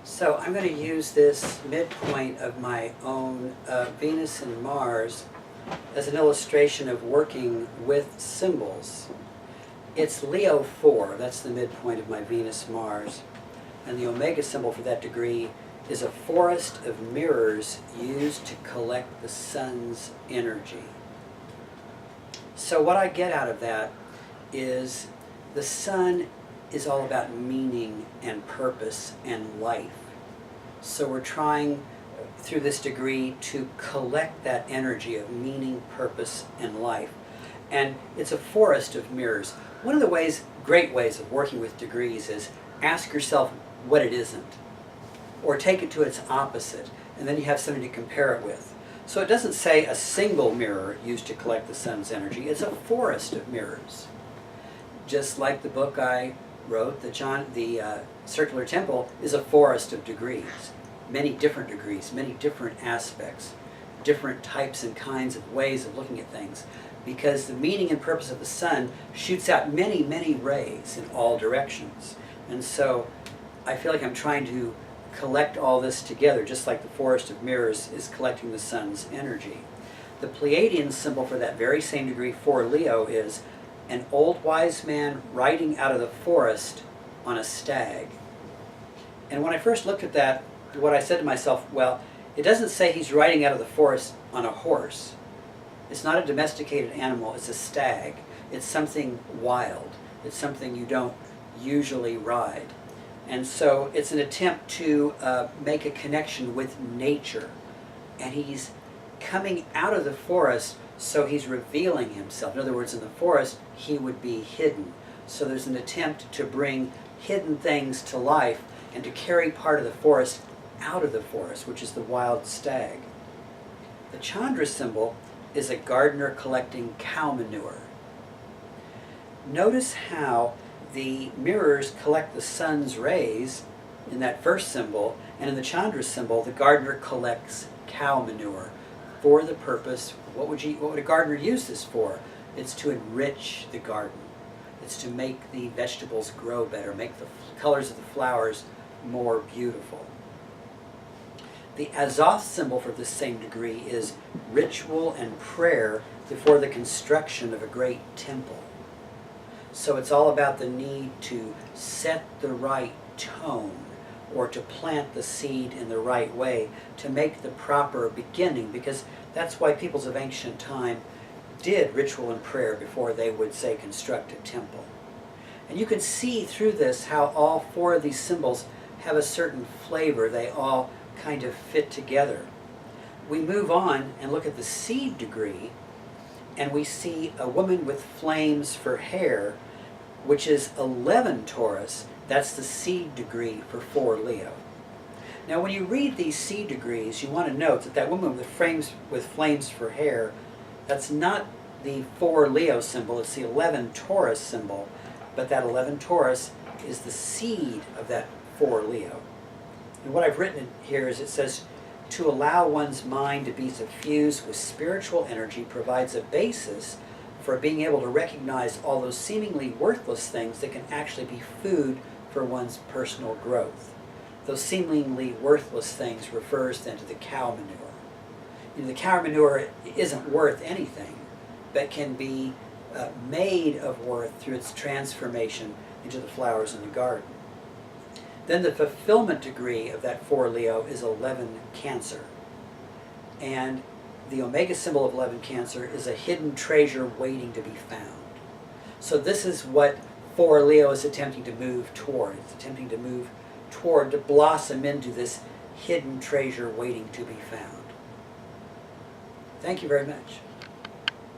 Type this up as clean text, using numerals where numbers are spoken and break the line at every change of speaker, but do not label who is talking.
So I'm going to use this midpoint of my own Venus and Mars as an illustration of working with symbols. It's Leo 4, that's the midpoint of my Venus-Mars. And the omega symbol for that degree is a forest of mirrors used to collect the sun's energy. So what I get out of that is the sun is all about meaning and purpose and life. So we're trying through this degree to collect that energy of meaning, purpose, and life. And it's a forest of mirrors. One of the great ways of working with degrees is ask yourself what it isn't, or take it to its opposite, and then you have something to compare it with. So it doesn't say a single mirror used to collect the sun's energy, it's a forest of mirrors. Just like the book I wrote, the Circular Temple is a forest of degrees, many different aspects, different types and kinds of ways of looking at things, because the meaning and purpose of the sun shoots out many, many rays in all directions. And so I feel like I'm trying to collect all this together, just like the forest of mirrors is collecting the sun's energy. The Pleiadian symbol for that very same degree for Leo is an old wise man riding out of the forest on a stag. And when I first looked at that, what I said to myself, well, it doesn't say he's riding out of the forest on a horse. It's not a domesticated animal, it's a stag. It's something wild. It's something you don't usually ride. And so it's an attempt to make a connection with nature. And he's coming out of the forest, so he's revealing himself. In other words, in the forest, he would be hidden. So there's an attempt to bring hidden things to life and to carry part of the forest out of the forest, which is the wild stag. The Chandra symbol is a gardener collecting cow manure. Notice how the mirrors collect the sun's rays in that first symbol, and in the Chandra symbol, the gardener collects cow manure for the purpose. What would a gardener use this for? It's to enrich the garden. It's to make the vegetables grow better, make the colors of the flowers more beautiful. The Azoth symbol for this same degree is ritual and prayer before the construction of a great temple. So it's all about the need to set the right tone, or to plant the seed in the right way, to make the proper beginning, because that's why peoples of ancient time did ritual and prayer before they would, say, construct a temple. And you can see through this how all four of these symbols have a certain flavor. They all kind of fit together. We move on and look at the seed degree, and we see a woman with flames for hair, which is 11 Taurus. That's the seed degree for 4 Leo. Now when you read these seed degrees, you want to note that that woman with flames for hair, that's not the 4 Leo symbol, it's the 11 Taurus symbol, but that 11 Taurus is the seed of that 4 Leo. And what I've written here is it says, to allow one's mind to be suffused with spiritual energy provides a basis for being able to recognize all those seemingly worthless things that can actually be food for one's personal growth. Those seemingly worthless things refers then to the cow manure. You know, the cow manure isn't worth anything, but can be made of worth through its transformation into the flowers in the garden. Then the fulfillment degree of that 4 Leo is 11 Cancer. And the omega symbol of 11 Cancer is a hidden treasure waiting to be found. So this is what 4 Leo is attempting to move toward. It's attempting to move toward, to blossom into this hidden treasure waiting to be found. Thank you very much.